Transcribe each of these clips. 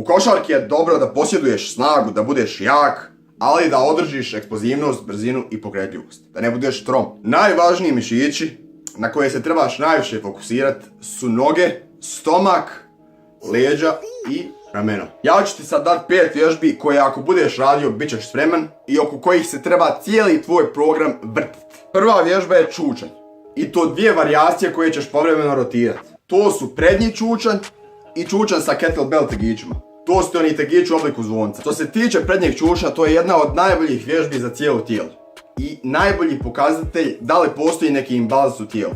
U košarki je dobro da posjeduješ snagu, da budeš jak, ali da održiš eksplozivnost, brzinu i pokretljivost. Da ne budeš trom. Najvažniji mišići na koje se trebaš najviše fokusirati su noge, stomak, leđa i ramena. Ja ću ti sad dati 5 vježbi koje ako budeš radio bit ćeš spreman i oko kojih se treba cijeli tvoj program vrtiti. Prva vježba je čučanj. I to 2 varijacije koje ćeš povremeno rotirati. To su prednji čučanj i čučanj sa kettlebell tegićima. To su oni tegići u obliku zvonca. Što se tiče prednjeg čučnja, to je jedna od najboljih vježbi za cijelo tijelo. I najbolji pokazatelj da li postoji neki imbalans u tijelu.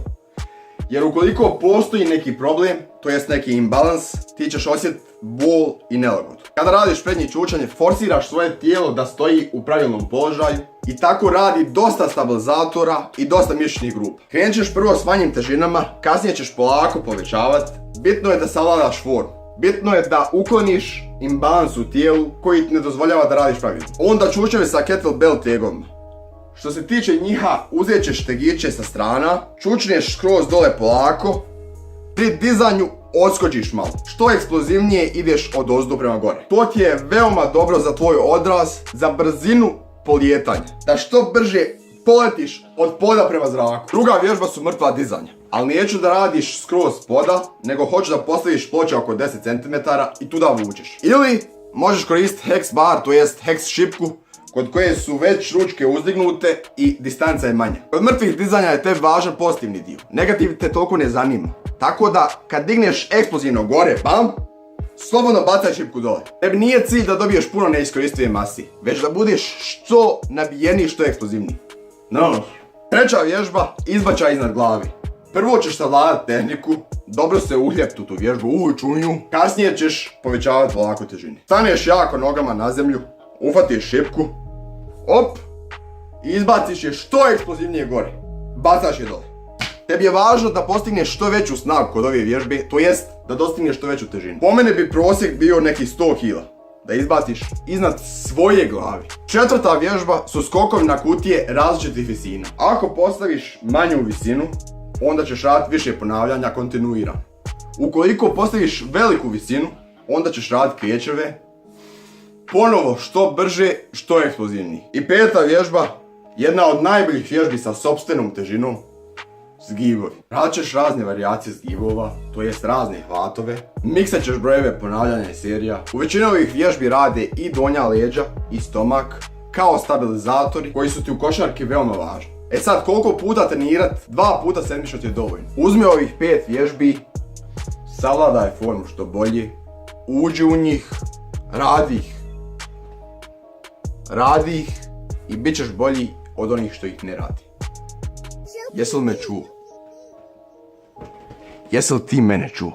Jer ukoliko postoji neki problem, to jest neki imbalans, ti ćeš osjetiti bol i nelagodu. Kada radiš prednji čučanje, forsiraš svoje tijelo da stoji u pravilnom položaju i tako radi dosta stabilizatora i dosta mišićnih grupa. Krenut ćeš prvo s manjim težinama, kasnije ćeš polako povećavati. Bitno je da savladaš formu. Bitno je da ukloniš imbalans u tijelu koji ti ne dozvoljava da radiš pravilno. Onda čučevi sa kettlebell tegovima. Što se tiče njiha, uzet ćeš tegiće sa strana, čučneš skroz dole polako, pri dizanju odskočiš malo. Što eksplozivnije ideš od ozdo prema gore. To ti je veoma dobro za tvoj odraz, za brzinu polijetanja. Da što brže poletiš od poda prema zraku. Druga vježba su mrtva dizanja. Ali neću da radiš skroz poda, nego hoću da postaviš ploče oko 10 cm i tu da vučeš. Ili možeš koristiti hex bar, to jest hex šipku, kod koje su već ručke uzdignute i distanca je manja. Kod mrtvih dizanja je te važan pozitivni dio. Negativ te toliko ne zanima. Tako da kad digneš eksplozivno gore, bam, slobodno bacaj šipku dole. Tebi nije cilj da dobiješ puno neiskoristive masi, već da budeš što nabijeniji, što eksplozivniji. No. Treća vježba, izbačaj iznad glavi. Prvo ćeš savladati tehniku, dobro se uhljepti u tu vježbu, čunju. Kasnije ćeš povećavati polako težine. Staneš jako nogama na zemlju, ufatiš šipku, op, i izbaciš je što eksplozivnije gore. Bacaš je dole. Tebi je važno da postigneš što veću snagu kod ove vježbe, to jest da dostigneš što veću težinu. Po mene bi prosjek bio neki 100 kg, da izbaciš iznad svoje glavi. Četvrta vježba su skokovi na kutije različitih visina. Ako postaviš manju visinu, onda ćeš raditi više ponavljanja kontinuirano. Ukoliko postaviš veliku visinu, onda ćeš raditi krećeve, ponovo što brže, što eksplozivniji. I peta vježba, jedna od najboljih vježbi sa sopstvenom težinom, zgibovi. Radit ćeš razne varijacije zgibova, to jest razne hvatove. Miksat ćeš brojeve ponavljanja i serija. U većini ovih vježbi rade i donja leđa i stomak kao stabilizatori koji su ti u košarki veoma važni. E sad, koliko puta trenirat? 2 puta sedmično ti je dovoljno. Uzmi ovih 5 vježbi, savladaj formu što bolje, uđi u njih, radi ih i bit ćeš bolji od onih što ih ne radi. Jesi li me čuo? Jesi li ti mene čuo?